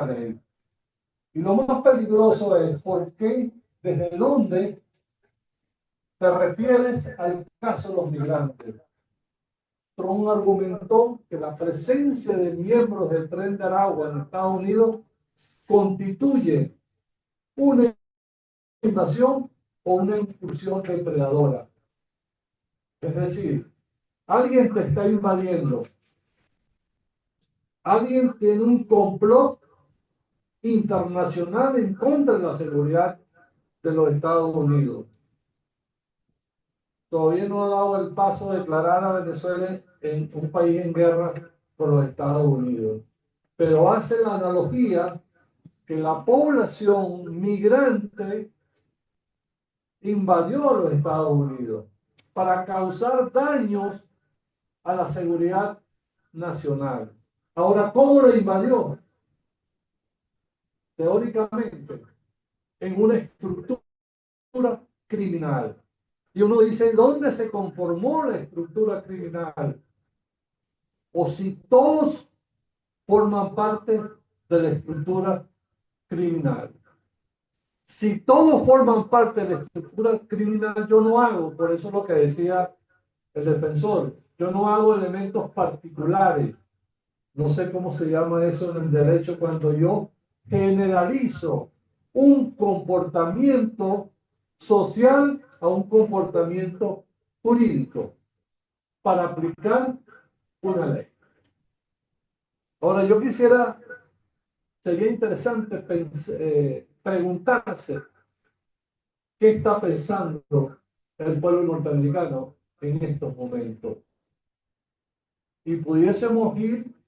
ley. Y lo más peligroso es por qué, desde dónde te refieres al caso de los migrantes. Trump argumentó que la presencia de miembros del Tren de Aragua en Estados Unidos constituye una invasión o una incursión depredadora. Es decir, alguien te está invadiendo, alguien tiene un complot internacional en contra de la seguridad de los Estados Unidos. Todavía no ha dado el paso de declarar a Venezuela en un país en guerra con los Estados Unidos. Pero hace la analogía que la población migrante invadió a los Estados Unidos para causar daños a la seguridad nacional. Ahora, ¿cómo lo invadió? Teóricamente, en una estructura criminal. Y uno dice, ¿dónde se conformó la estructura criminal? O si todos forman parte de la estructura criminal. Si todos forman parte de la estructura criminal, yo no hago, por eso es lo que decía el defensor, yo no hago elementos particulares. No sé cómo se llama eso en el derecho cuando yo generalizo un comportamiento social a un comportamiento jurídico para aplicar una ley. Ahora, yo quisiera, sería interesante preguntarse qué está pensando el pueblo norteamericano en estos momentos. Y pudiésemos ir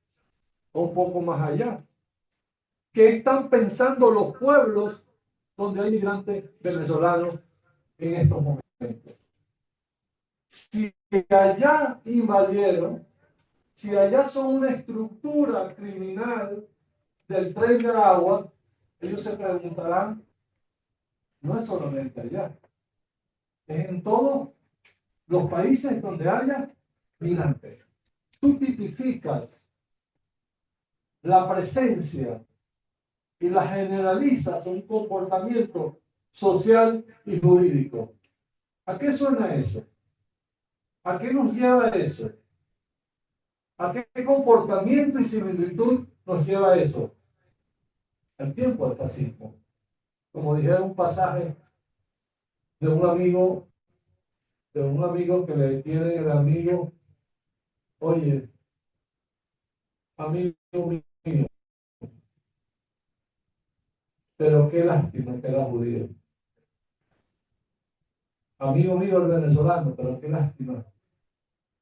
un poco más allá. ¿Qué están pensando los pueblos donde hay migrantes venezolanos en estos momentos? Si allá invadieron, si allá son una estructura criminal del Tren de Aragua, ellos se preguntarán, no es solamente allá, es en todos los países donde haya migrantes. Tú tipificas la presencia y la generalizas un comportamiento social y jurídico. ¿A qué suena eso? ¿A qué nos lleva eso? ¿A qué comportamiento y similitud nos lleva eso? El tiempo del fascismo. Como dije en un pasaje de un amigo que le tiene el amigo, oye, amigo mío, pero qué lástima que era judío. Amigo mío el venezolano, pero qué lástima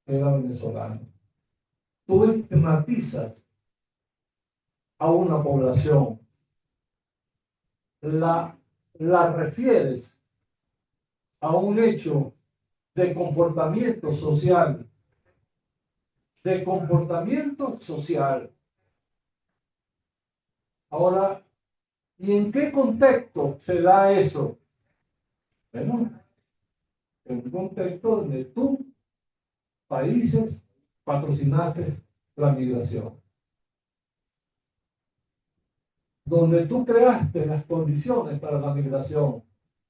que era venezolano. Tú estigmatizas a una población, la refieres a un hecho de comportamiento social, Ahora, ¿y en qué contexto se da eso? Bueno, en un contexto donde tú, países, patrocinaste la migración. Donde tú creaste las condiciones para la migración.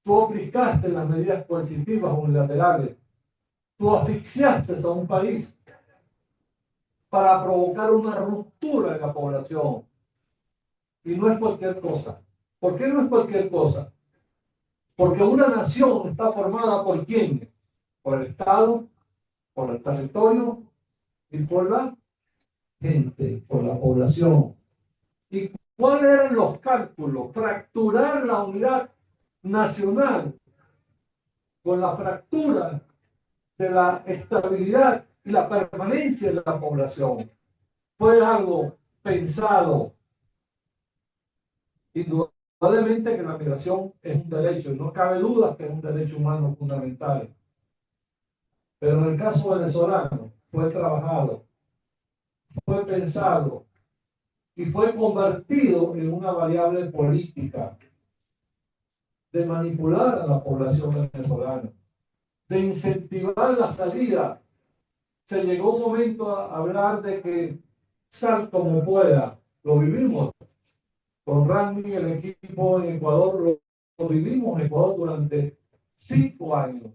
Tú aplicaste las medidas coercitivas unilaterales. Tú asfixiaste a un país para provocar una ruptura en la población. Y no es cualquier cosa. ¿Por qué no es cualquier cosa? Porque una nación está formada ¿por quién? Por el Estado, por el territorio y por la gente, por la población. ¿Y cuáles eran los cálculos? Fracturar la unidad nacional con la fractura de la estabilidad y la permanencia de la población. Fue algo pensado. Indudablemente que la migración es un derecho, y no cabe duda que es un derecho humano fundamental. Pero en el caso venezolano fue trabajado, fue pensado y fue convertido en una variable política de manipular a la población venezolana, de incentivar la salida. Se llegó un momento a hablar de que sal como pueda, lo vivimos. Con Randy, el equipo en Ecuador, lo vivimos en Ecuador durante 5 años.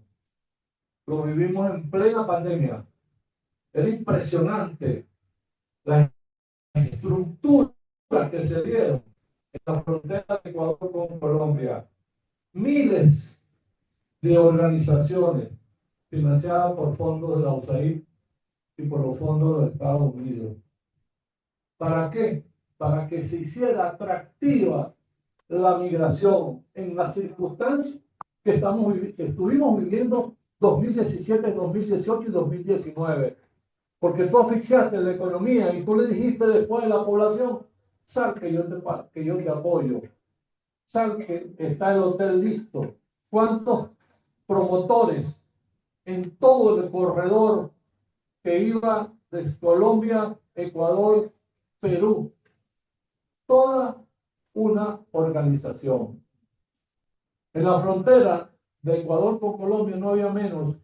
Lo vivimos en plena pandemia. Era impresionante las estructuras que se dieron en la frontera de Ecuador con Colombia. Miles de organizaciones financiadas por fondos de la USAID y por los fondos de los Estados Unidos. ¿Para qué? Para que se hiciera atractiva la migración en las circunstancias que estuvimos viviendo 2017, 2018 y 2019. Porque tú asfixiaste la economía y tú le dijiste después a la población, sal que yo te apoyo, sal que está el hotel listo. ¿Cuántos promotores en todo el corredor que iba desde Colombia, Ecuador, Perú? Toda una organización. En la frontera de Ecuador con Colombia no había menos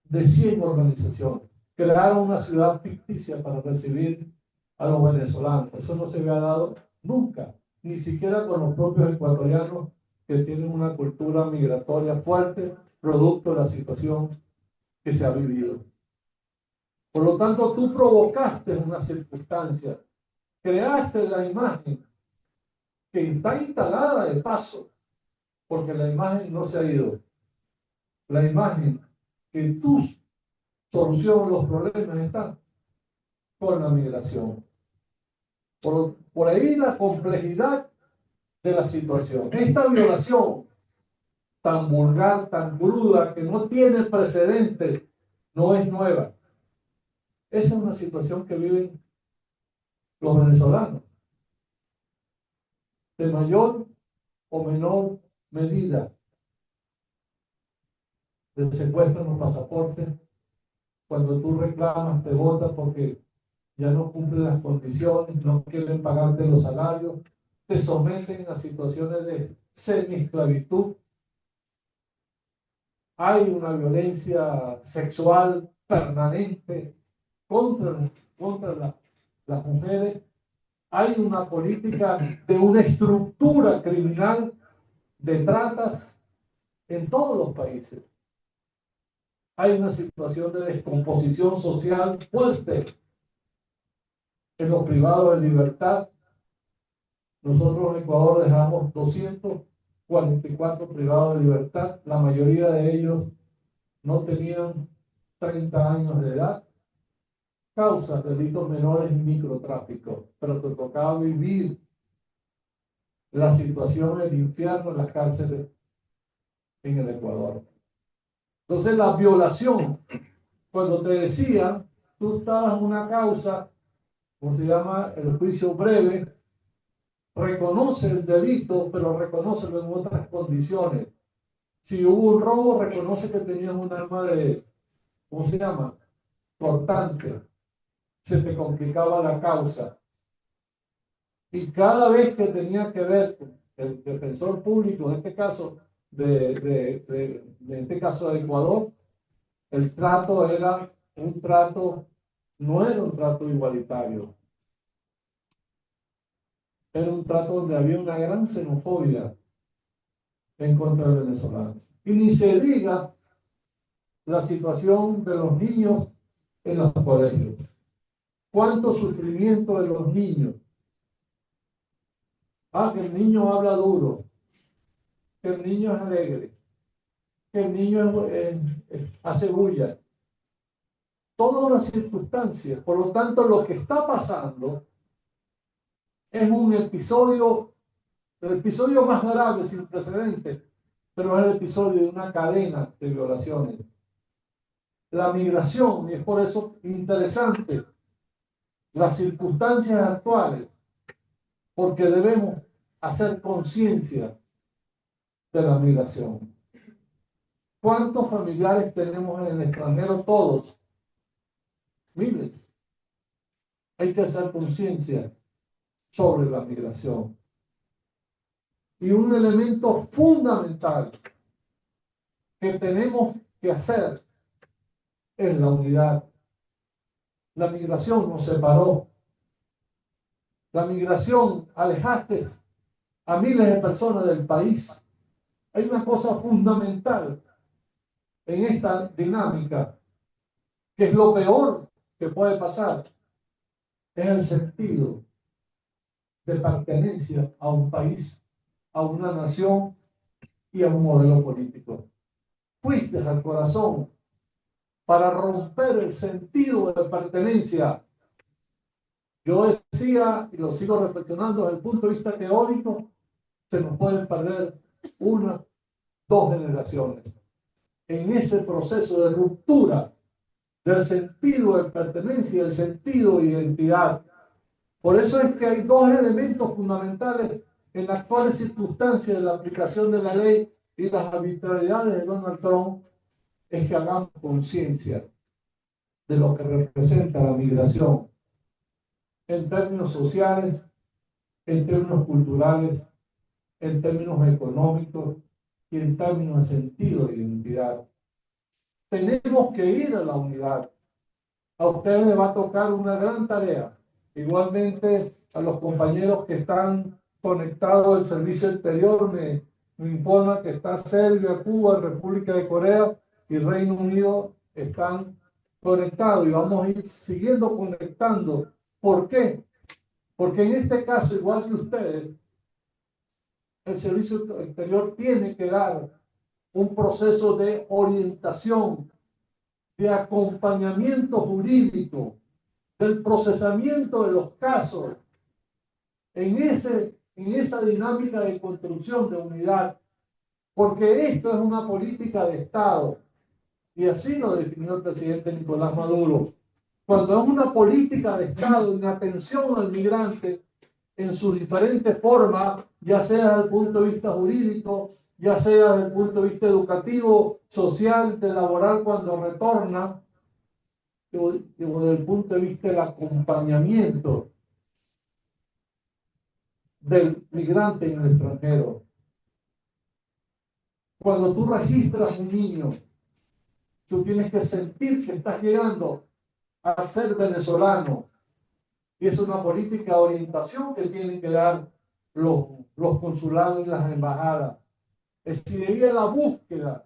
de 100 organizaciones. Crearon una ciudad ficticia para recibir a los venezolanos. Eso no se había dado nunca, ni siquiera con los propios ecuatorianos que tienen una cultura migratoria fuerte, producto de la situación que se ha vivido. Por lo tanto, tú provocaste una circunstancia, creaste la imagen que está instalada de paso, porque la imagen no se ha ido. La imagen que tú solucionas los problemas está con la migración. Por ahí la complejidad de la situación. Esta violación tan vulgar, tan cruda, que no tiene precedente, no es nueva. Esa es una situación que viven los venezolanos, de mayor o menor medida. Te secuestran los pasaportes, cuando tú reclamas te votan porque ya no cumplen las condiciones, no quieren pagarte los salarios, te someten a situaciones de semi-esclavitud. Hay una violencia sexual permanente contra las mujeres. Hay una política de una estructura criminal de tratas en todos los países. Hay una situación de descomposición social fuerte en los privados de libertad. Nosotros en Ecuador dejamos 244 privados de libertad. La mayoría de ellos no tenían 30 años de edad. Causas delitos menores y microtráfico. Pero te tocaba vivir la situación del infierno en las cárceles en el Ecuador. Entonces la violación, cuando te decían, tú estabas en una causa, como se llama el juicio breve, reconoce el delito, pero reconócelo en otras condiciones. Si hubo un robo, reconoce que tenías un arma de, ¿cómo se llama? Cortante. Se te complicaba la causa. Y cada vez que tenía que ver el defensor público, en este caso de este caso de Ecuador, el trato era un trato, no era un trato igualitario. Era un trato donde había una gran xenofobia en contra de venezolanos. Y ni se diga la situación de los niños en los colegios. ¿Cuánto sufrimiento de los niños? Que el niño habla duro, que el niño es alegre, que el niño hace bulla. Todas las circunstancias. Por lo tanto, lo que está pasando es un episodio, el episodio más grave sin precedentes, pero es el episodio de una cadena de violaciones. La migración, y es por eso interesante las circunstancias actuales, porque debemos hacer conciencia de la migración. ¿Cuántos familiares tenemos en el extranjero? Todos. Miles. Hay que hacer conciencia sobre la migración. Y un elemento fundamental que tenemos que hacer es la unidad. La migración nos separó. la migración, alejaste a miles de personas del país. Hay una cosa fundamental en esta dinámica, que es lo peor que puede pasar, es el sentido de pertenencia a un país, a una nación y a un modelo político. Fuiste al corazón para romper el sentido de pertenencia. Yo decía, y lo sigo reflexionando desde el punto de vista teórico, se nos pueden perder una, dos generaciones en ese proceso de ruptura del sentido de pertenencia, del sentido de identidad. Por eso es que hay dos elementos fundamentales en las actuales circunstancias de la aplicación de la ley y las arbitrariedades de Donald Trump, es que hagamos conciencia de lo que representa la migración en términos sociales, en términos culturales, en términos económicos y en términos de sentido de identidad. Tenemos que ir a la unidad. A ustedes les va a tocar una gran tarea. Igualmente a los compañeros que están conectados al servicio exterior, me informa que está Serbia, Cuba, República de Corea y Reino Unido están conectados y vamos a ir siguiendo conectando. ¿Por qué? Porque en este caso, igual que ustedes, el servicio exterior tiene que dar un proceso de orientación, de acompañamiento jurídico, del procesamiento de los casos, en esa dinámica de construcción de unidad, porque esto es una política de Estado, y así lo definió el presidente Nicolás Maduro. Cuando es una política de Estado en atención al migrante en sus diferentes formas, ya sea desde el punto de vista jurídico, ya sea desde el punto de vista educativo, social, de laboral cuando retorna, o desde el punto de vista del acompañamiento del migrante en el extranjero. Cuando tú registras un niño, tú tienes que sentir que estás llegando a ser venezolano. Y es una política de orientación que tienen que dar los consulados y las embajadas. Es decir, ahí es la búsqueda,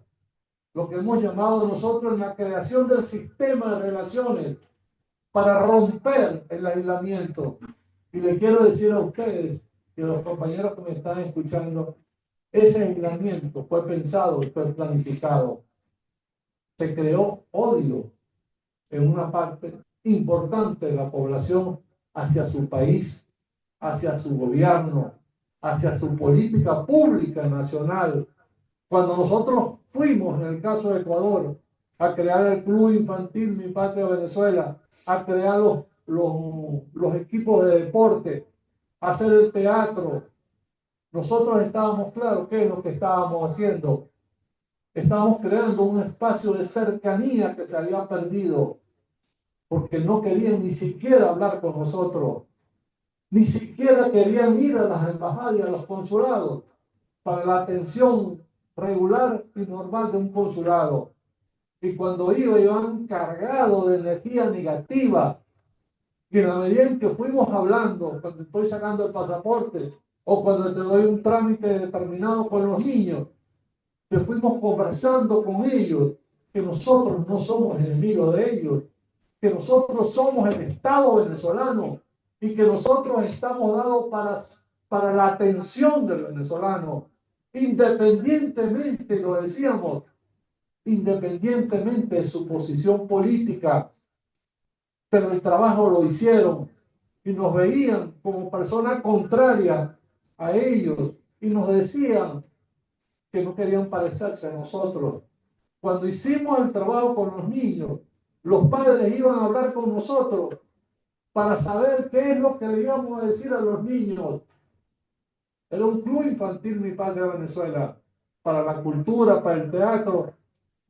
lo que hemos llamado nosotros la creación del sistema de relaciones para romper el aislamiento. Y le quiero decir a ustedes y a los compañeros que me están escuchando, ese aislamiento fue pensado y fue planificado. Se creó odio en una parte importante de la población hacia su país, hacia su gobierno, hacia su política pública nacional. Cuando nosotros fuimos, en el caso de Ecuador, a crear el Club Infantil Mi Patria Venezuela, a crear los equipos de deporte, a hacer el teatro, nosotros estábamos claros qué es lo que estábamos haciendo. Estábamos creando un espacio de cercanía que se había perdido, porque no querían ni siquiera hablar con nosotros, ni siquiera querían ir a las embajadas y a los consulados para la atención regular y normal de un consulado. Y cuando iban cargados de energía negativa, y en la medida en que fuimos hablando, cuando estoy sacando el pasaporte, o cuando te doy un trámite determinado con los niños, que fuimos conversando con ellos, que nosotros no somos enemigos de ellos, que nosotros somos el Estado venezolano y que nosotros estamos dados para la atención del venezolano, independientemente, lo decíamos, independientemente de su posición política, pero el trabajo lo hicieron y nos veían como personas contrarias a ellos y nos decían que no querían parecerse a nosotros. Cuando hicimos el trabajo con los niños, los padres iban a hablar con nosotros para saber qué es lo que le íbamos a decir a los niños. Era un club infantil Mi Patria Venezuela, para la cultura, para el teatro.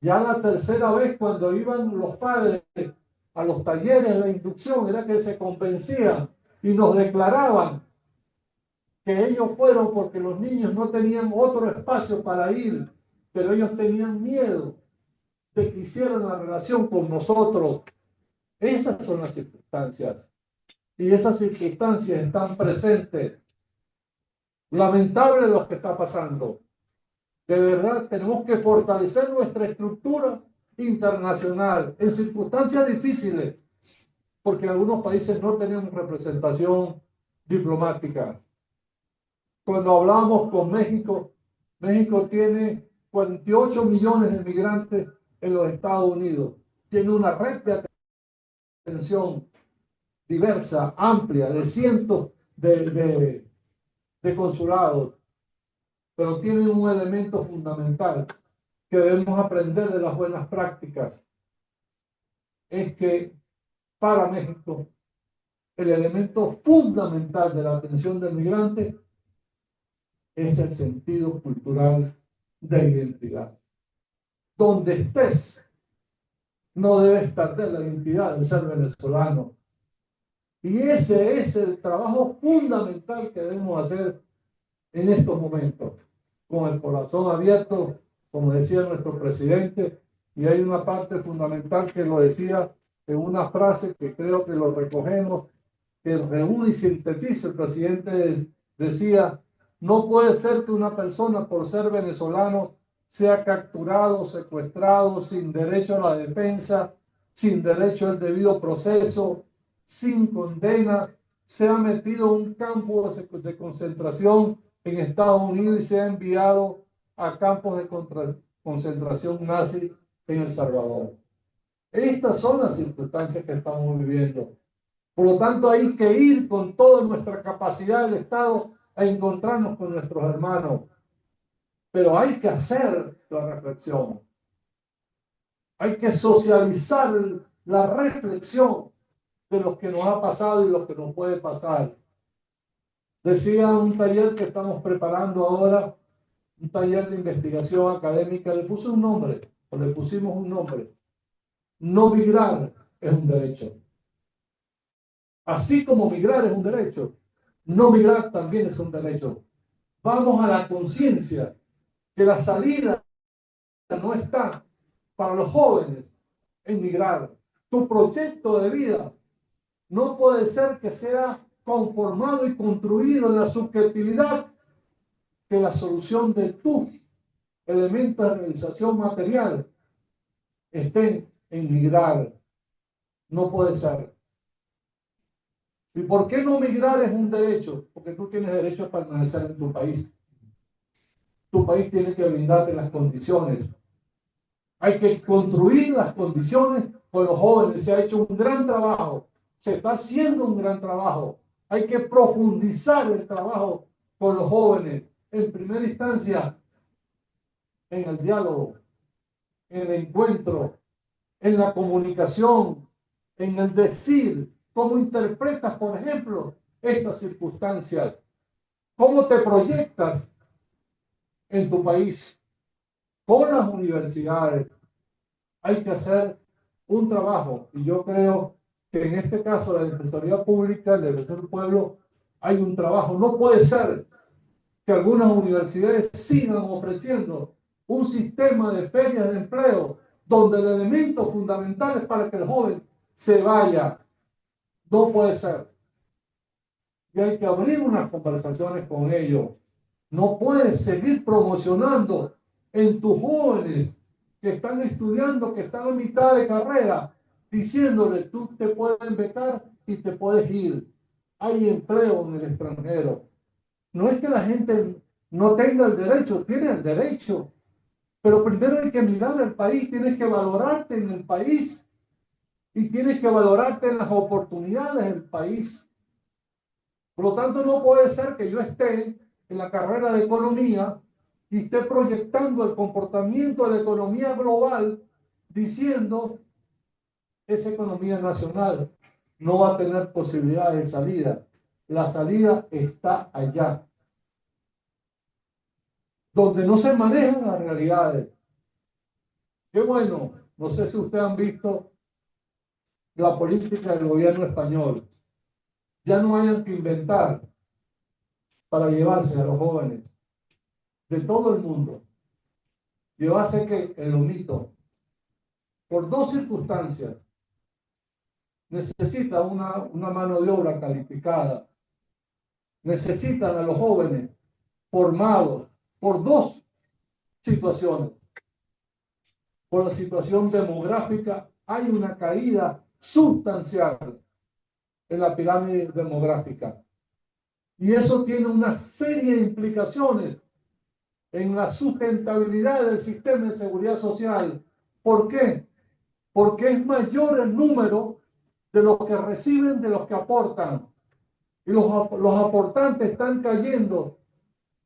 Ya la tercera vez cuando iban los padres a los talleres de inducción era que se convencían y nos declaraban que ellos fueron porque los niños no tenían otro espacio para ir, pero ellos tenían miedo de que hicieran la relación con nosotros. Esas son las circunstancias. y esas circunstancias están presentes. Lamentable lo que está pasando. De verdad, tenemos que fortalecer nuestra estructura internacional en circunstancias difíciles, porque en algunos países no tenemos representación diplomática. Cuando hablamos con México, México tiene 48 millones de migrantes en los Estados Unidos. Tiene una red de atención diversa, amplia, de cientos de consulados, pero tiene un elemento fundamental que debemos aprender de las buenas prácticas. Es que para México el elemento fundamental de la atención del migrante es el sentido cultural de identidad. Donde estés, no debes perder la identidad de ser venezolano. Y ese es el trabajo fundamental que debemos hacer en estos momentos, con el corazón abierto, como decía nuestro presidente, y hay una parte fundamental que lo decía en una frase que creo que lo recogemos, que reúne y sintetiza. El presidente decía: no puede ser que una persona por ser venezolano sea capturado, secuestrado, sin derecho a la defensa, sin derecho al debido proceso, sin condena, sea metido en un campo de concentración en Estados Unidos y sea enviado a campos de concentración nazi en El Salvador. Estas son las circunstancias que estamos viviendo. Por lo tanto, hay que ir con toda nuestra capacidad del Estado a encontrarnos con nuestros hermanos. Pero hay que hacer la reflexión. Hay que socializar la reflexión de lo que nos ha pasado y lo que nos puede pasar. Decía un taller que estamos preparando ahora, un taller de investigación académica, le pusimos un nombre. No migrar es un derecho. Así como migrar es un derecho, no migrar también es un derecho. Vamos a la conciencia que la salida no está para los jóvenes en migrar. Tu proyecto de vida no puede ser que sea conformado y construido en la subjetividad, que la solución de tus elementos de realización material estén en migrar. No puede ser. ¿Y por qué no migrar es un derecho? Porque tú tienes derecho a permanecer en tu país. Tu país tiene que brindarte las condiciones. Hay que construir las condiciones con los jóvenes. Se ha hecho un gran trabajo. Se está haciendo un gran trabajo. Hay que profundizar el trabajo con los jóvenes. En primera instancia, en el diálogo, en el encuentro, en la comunicación, en el decir. ¿Cómo interpretas, por ejemplo, estas circunstancias? ¿Cómo te proyectas en tu país? Con las universidades hay que hacer un trabajo, y yo creo que en este caso la Defensoría Pública, la Defensoría del Pueblo, hay un trabajo. No puede ser que algunas universidades sigan ofreciendo un sistema de ferias de empleo donde el elemento fundamental es para que el joven se vaya. No puede ser. Y hay que abrir unas conversaciones con ellos. No puedes seguir promocionando en tus jóvenes que están estudiando, que están a mitad de carrera, diciéndole: tú te puedes becar y te puedes ir. Hay empleo en el extranjero. No es que la gente no tenga el derecho, tiene el derecho. Pero primero hay que mirar el país, tienes que valorarte en el país y tienes que valorarte en las oportunidades del país. Por lo tanto, no puede ser que yo esté en la carrera de economía y esté proyectando el comportamiento de la economía global diciendo: esa economía nacional no va a tener posibilidades de salida. La salida está allá, donde no se manejan las realidades. Qué bueno, no sé si ustedes han visto la política del gobierno español. Ya no hayan que inventar para llevarse a los jóvenes de todo el mundo. Llevarse que el omito, por dos circunstancias. necesita una mano de obra calificada. Necesitan a los jóvenes formados por dos situaciones. Por la situación demográfica, hay una caída sustancial en la pirámide demográfica. Y eso tiene una serie de implicaciones en la sustentabilidad del sistema de seguridad social. ¿Por qué? Porque es mayor el número de los que reciben de los que aportan. Y los aportantes están cayendo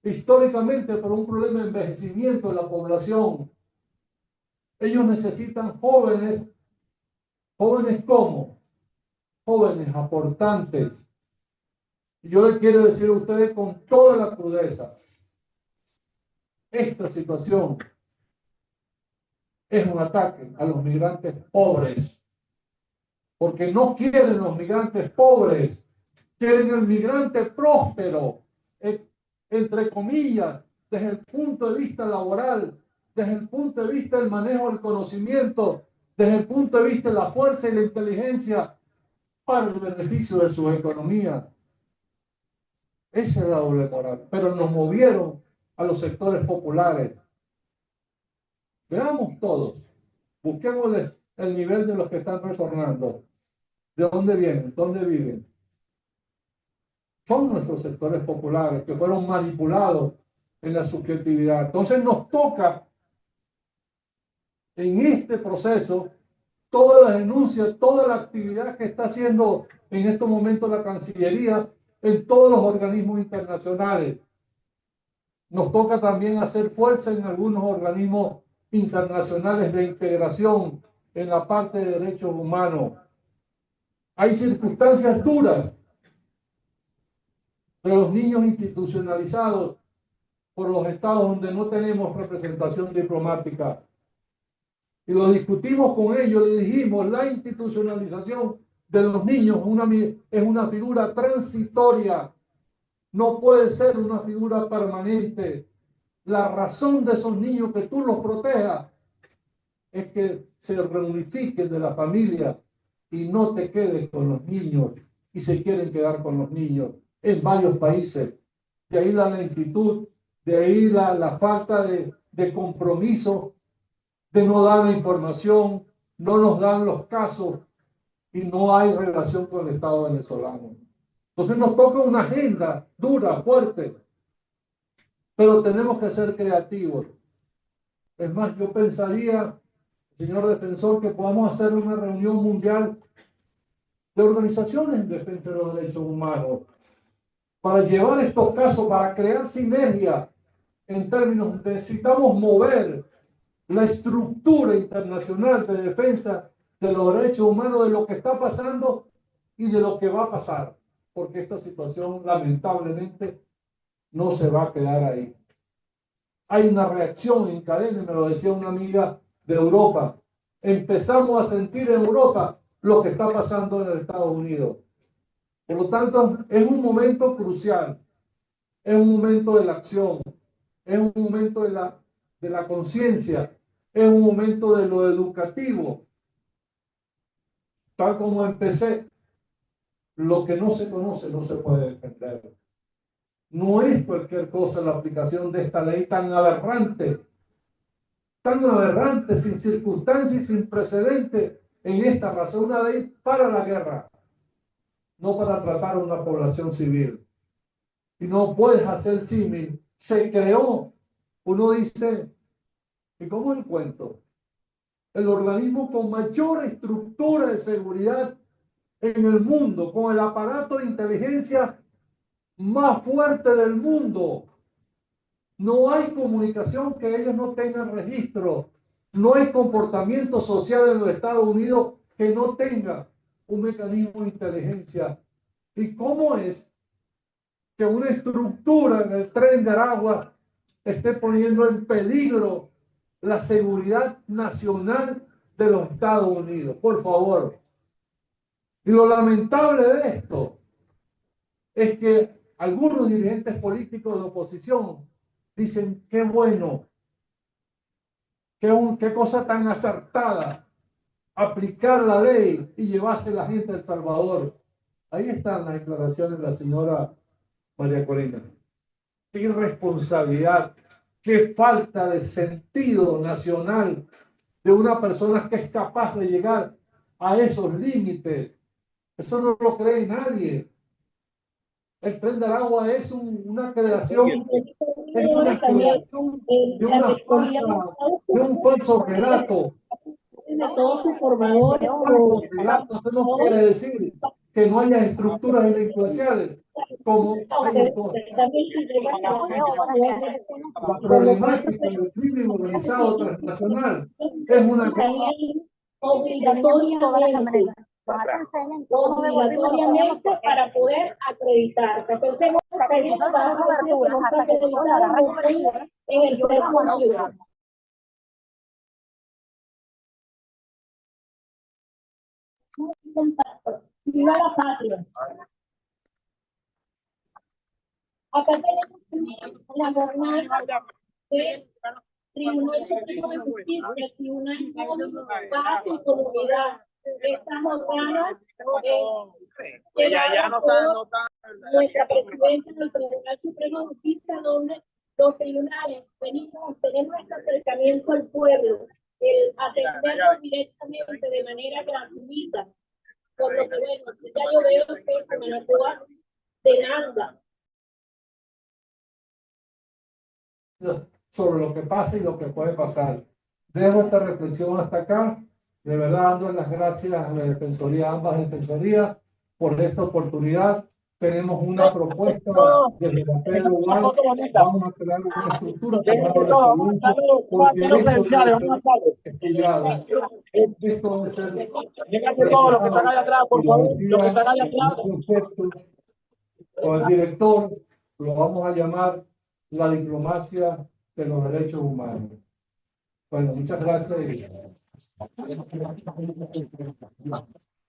históricamente por un problema de envejecimiento de la población. Ellos necesitan jóvenes. ¿Jóvenes cómo? Jóvenes aportantes. Y yo les quiero decir a ustedes con toda la crudeza, esta situación es un ataque a los migrantes pobres, porque no quieren los migrantes pobres, quieren el migrante próspero, entre comillas, desde el punto de vista laboral, desde el punto de vista del manejo del conocimiento, desde el punto de vista de la fuerza y la inteligencia para el beneficio de su economía. Esa es la doble moral. Pero nos movieron a los sectores populares. Veamos todos. Busquemos el nivel de los que están retornando. ¿De dónde vienen? ¿Dónde viven? Son nuestros sectores populares que fueron manipulados en la subjetividad. Entonces nos toca en este proceso todas las denuncias, toda la actividad que está haciendo en estos momentos la Cancillería en todos los organismos internacionales. Nos toca también hacer fuerza en algunos organismos internacionales de integración en la parte de derechos humanos. Hay circunstancias duras de los niños institucionalizados por los estados donde no tenemos representación diplomática. Y lo discutimos con ellos, le dijimos, la institucionalización de los niños es una figura transitoria, no puede ser una figura permanente. La razón de esos niños que tú los protejas es que se reunifiquen de la familia y no te quedes con los niños y se quieren quedar con los niños en varios países. De ahí la lentitud, de ahí la falta de compromiso, de no dar la información, no nos dan los casos y no hay relación con el Estado venezolano. Entonces nos toca una agenda dura, fuerte, pero tenemos que ser creativos. Es más, yo pensaría, señor defensor, que podamos hacer una reunión mundial de organizaciones en defensa de los derechos humanos para llevar estos casos, para crear sinergia en términos de necesitamos mover la estructura internacional de defensa de los derechos humanos, de lo que está pasando y de lo que va a pasar, porque esta situación lamentablemente no se va a quedar ahí. Hay una reacción en cadena, me lo decía una amiga de Europa. Empezamos a sentir en Europa lo que está pasando en los Estados Unidos. Por lo tanto, es un momento crucial, es un momento de la acción, es un momento de la conciencia, es un momento de lo educativo. Tal como empecé, lo que no se conoce no se puede defender. No es cualquier cosa la aplicación de esta ley tan aberrante, sin circunstancias y sin precedente en esta razón, una ley para la guerra, no para tratar a una población civil. Y no puedes hacer símil. Se creó, uno dice, ¿y cómo el cuento? El organismo con mayor estructura de seguridad en el mundo, con el aparato de inteligencia más fuerte del mundo. No hay comunicación que ellos no tengan registro. No hay comportamiento social en los Estados Unidos que no tenga un mecanismo de inteligencia. ¿Y cómo es que una estructura en el Tren de Aragua esté poniendo en peligro la seguridad nacional de los Estados Unidos? Por favor. Y lo lamentable de esto es que algunos dirigentes políticos de oposición dicen, qué bueno, qué cosa tan acertada aplicar la ley y llevarse la gente a El Salvador. Ahí están las declaraciones de la señora María Corina. Qué irresponsabilidad, qué falta de sentido nacional de una persona que es capaz de llegar a esos límites. Eso no lo cree nadie. El Tren de Aragua es una creación, es una creación de un falso relato. Falso relato, eso no quiere decir que no haya estructuras delincuenciales, como hay en todas. La problemática del crimen organizado transnacional es una obligatoriamente para poder acreditar. Entonces, en el programa. Viva la patria. Acá tenemos la jornada de Tribunal Supremo de Justicia, Tribunal Móvil, Paz y Comunidad. Esta jornada ya no está nuestra presidenta del Tribunal Supremo de Justicia, donde los tribunales tenemos nuestro acercamiento al pueblo, el atenderlos directamente de manera gratuita. Por lo que, bueno, ya yo veo que Manacua demanda sobre lo que pasa y lo que puede pasar. Dejo esta reflexión hasta acá. De verdad, dando las gracias a la Defensoría, a ambas defensorías, por esta oportunidad. Tenemos una propuesta desde la PDUAL. Vamos a crear una estructura porque esto debe ser todo lo que está allá atrás, por favor, lo que está allá atrás. Con el director lo vamos a llamar la diplomacia de los derechos humanos. Bueno, muchas gracias.